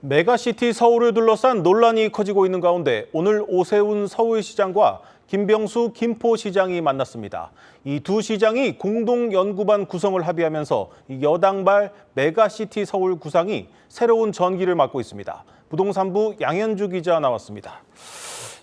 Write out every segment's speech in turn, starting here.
메가시티 서울을 둘러싼 논란이 커지고 있는 가운데 오늘 오세훈 서울시장과 김병수 김포시장이 만났습니다. 이 두 시장이 공동연구반 구성을 합의하면서 여당발 메가시티 서울 구상이 새로운 전기를 맞고 있습니다. 부동산부 양현주 기자 나왔습니다.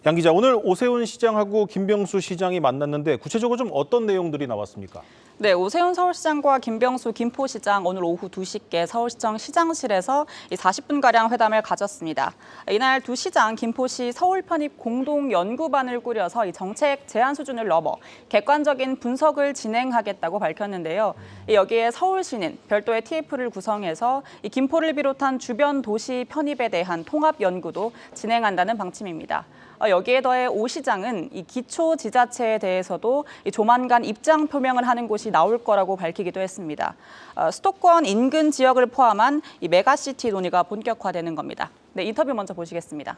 양 기자, 오늘 오세훈 시장하고 김병수 시장이 만났는데 구체적으로 좀 어떤 내용들이 나왔습니까? 네, 오세훈 서울시장과 김병수 김포시장 오늘 오후 2시께 서울시청 시장실에서 40분가량 회담을 가졌습니다. 이날 두 시장 김포시 서울 편입 공동연구반을 꾸려서 이 정책 제안 수준을 넘어 객관적인 분석을 진행하겠다고 밝혔는데요. 여기에 서울시는 별도의 TF를 구성해서 이 김포를 비롯한 주변 도시 편입에 대한 통합 연구도 진행한다는 방침입니다. 여기에 더해 오 시장은 이 기초지자체에 대해서도 조만간 입장 표명을 하는 곳이 나올 거라고 밝히기도 했습니다. 수도권 인근 지역을 포함한 이 메가시티 논의가 본격화되는 겁니다. 네, 인터뷰 먼저 보시겠습니다.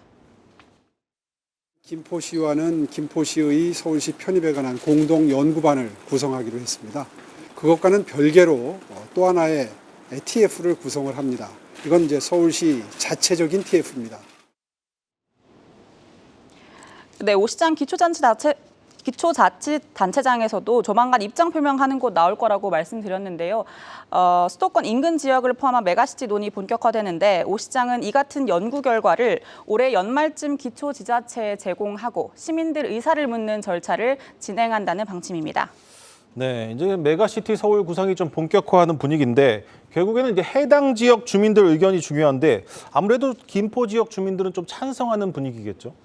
김포시와는 김포시의 서울시 편입에 관한 공동연구반을 구성하기로 했습니다. 그것과는 별개로 또 하나의 TF를 구성을 합니다. 이건 이제 서울시 자체적인 TF입니다. 네, 오 시장 기초자치단체장에서도 조만간 입장 표명하는 곳 나올 거라고 말씀드렸는데요. 수도권 인근 지역을 포함한 메가시티 논의 본격화되는데 오 시장은 이 같은 연구 결과를 올해 연말쯤 기초지자체에 제공하고 시민들 의사를 묻는 절차를 진행한다는 방침입니다. 네, 이제 메가시티 서울 구상이 좀 본격화하는 분위기인데 결국에는 이제 해당 지역 주민들 의견이 중요한데 아무래도 김포 지역 주민들은 좀 찬성하는 분위기겠죠?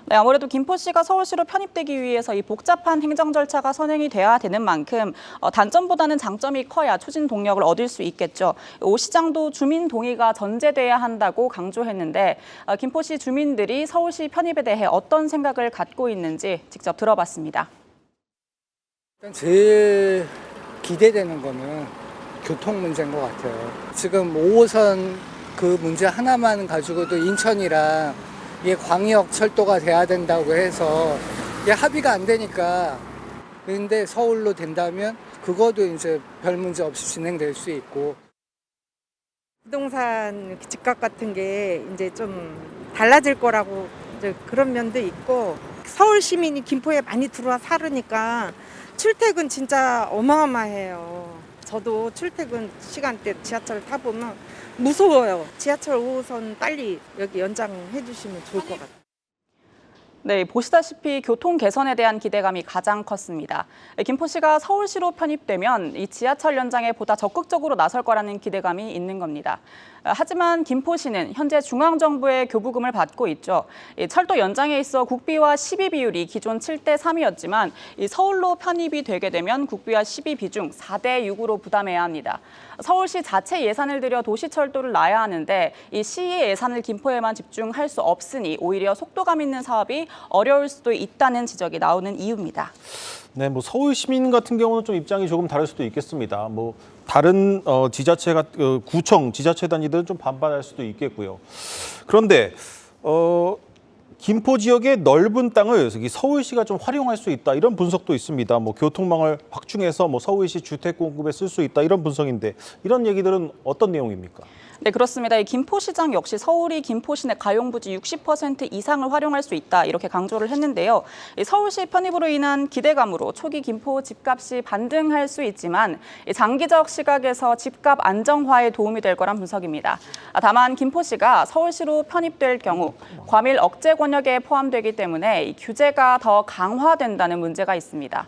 네, 아무래도 김포시가 서울시로 편입되기 위해서 이 복잡한 행정 절차가 선행이 돼야 되는 만큼 단점보다는 장점이 커야 추진 동력을 얻을 수 있겠죠. 오 시장도 주민 동의가 전제돼야 한다고 강조했는데 김포시 주민들이 서울시 편입에 대해 어떤 생각을 갖고 있는지 직접 들어봤습니다. 제일 기대되는 거는 교통 문제인 것 같아요. 지금 5호선 그 문제 하나만 가지고도 인천이랑 이게 광역 철도가 돼야 된다고 해서 이게 합의가 안 되니까, 근데 서울로 된다면 그것도 이제 별 문제 없이 진행될 수 있고. 부동산 집값 같은 게 이제 좀 달라질 거라고 이제 그런 면도 있고, 서울 시민이 김포에 많이 들어와 살으니까 출퇴근 진짜 어마어마해요. 저도 출퇴근 시간대 지하철 타보면 무서워요. 지하철 5호선 빨리 여기 연장해 주시면 좋을 것 같아요. 네, 보시다시피 교통 개선에 대한 기대감이 가장 컸습니다. 김포시가 서울시로 편입되면 이 지하철 연장에 보다 적극적으로 나설 거라는 기대감이 있는 겁니다. 하지만 김포시는 현재 중앙정부의 교부금을 받고 있죠. 철도 연장에 있어 국비와 시비 비율이 기존 7대 3이었지만 서울로 편입이 되게 되면 국비와 시비 비중 4대 6으로 부담해야 합니다. 서울시 자체 예산을 들여 도시철도를 놔야 하는데 이 시의 예산을 김포에만 집중할 수 없으니 오히려 속도감 있는 사업이 어려울 수도 있다는 지적이 나오는 이유입니다. 네, 뭐 서울 시민 같은 경우는 좀 입장이 조금 다를 수도 있겠습니다. 뭐 다른 지자체가 구청, 지자체 단위들은 좀 반발할 수도 있겠고요. 그런데 김포 지역의 넓은 땅을 서울시가 좀 활용할 수 있다 이런 분석도 있습니다. 뭐 교통망을 확충해서 뭐 서울시 주택 공급에 쓸 수 있다 이런 분석인데 이런 얘기들은 어떤 내용입니까? 네, 그렇습니다. 이 김포시장 역시 서울이 김포시 내 가용부지 60% 이상을 활용할 수 있다 이렇게 강조를 했는데요. 서울시 편입으로 인한 기대감으로 초기 김포 집값이 반등할 수 있지만 장기적 시각에서 집값 안정화에 도움이 될 거란 분석입니다. 다만 김포시가 서울시로 편입될 경우 과밀 억제 권역에 포함되기 때문에 이 규제가 더 강화된다는 문제가 있습니다.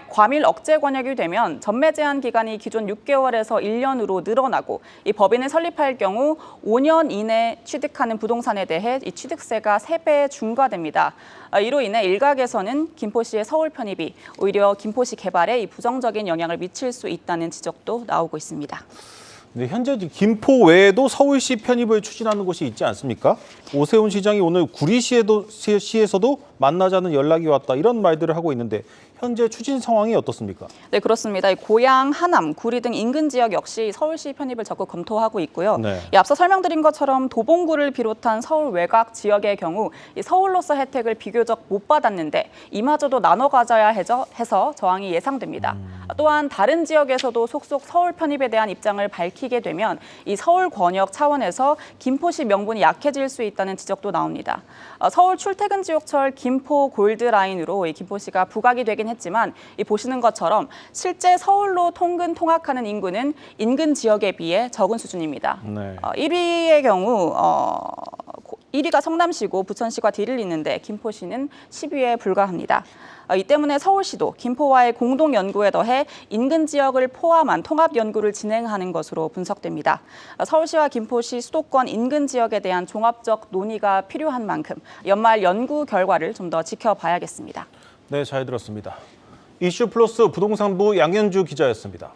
과밀 억제 권역이 되면 전매 제한 기간이 기존 6개월에서 1년으로 늘어나고 이 법인을 설립할 경우 5년 이내 취득하는 부동산에 대해 이 취득세가 3배 중과됩니다. 이로 인해 일각에서는 김포시의 서울 편입이 오히려 김포시 개발에 이 부정적인 영향을 미칠 수 있다는 지적도 나오고 있습니다. 네, 현재 김포 외에도 서울시 편입을 추진하는 곳이 있지 않습니까? 오세훈 시장이 오늘 구리시에서도 만나자는 연락이 왔다 이런 말들을 하고 있는데 현재 추진 상황이 어떻습니까? 네, 그렇습니다. 이 고양, 하남, 구리 등 인근 지역 역시 서울시 편입을 적극 검토하고 있고요. 네. 앞서 설명드린 것처럼 도봉구를 비롯한 서울 외곽 지역의 경우 이 서울로서 혜택을 비교적 못 받았는데 이마저도 나눠 가져야 해서 저항이 예상됩니다. 또한 다른 지역에서도 속속 서울 편입에 대한 입장을 밝히게 되면 이 서울 권역 차원에서 김포시 명분이 약해질 수 있다는 지적도 나옵니다. 서울 출퇴근 지옥철 김포 골드라인으로 이 김포시가 부각이 되긴 했지만 이 보시는 것처럼 실제 서울로 통근통학하는 인구는 인근 지역에 비해 적은 수준입니다. 네. 1위의 경우 1위가 성남시고 부천시가 뒤를 잇는데 김포시는 10위에 불과합니다. 이 때문에 서울시도 김포와의 공동 연구에 더해 인근 지역을 포함한 통합 연구를 진행하는 것으로 분석됩니다. 서울시와 김포시 수도권 인근 지역에 대한 종합적 논의가 필요한 만큼 연말 연구 결과를 좀 더 지켜봐야겠습니다. 네, 잘 들었습니다. 이슈플러스 부동산부 양현주 기자였습니다.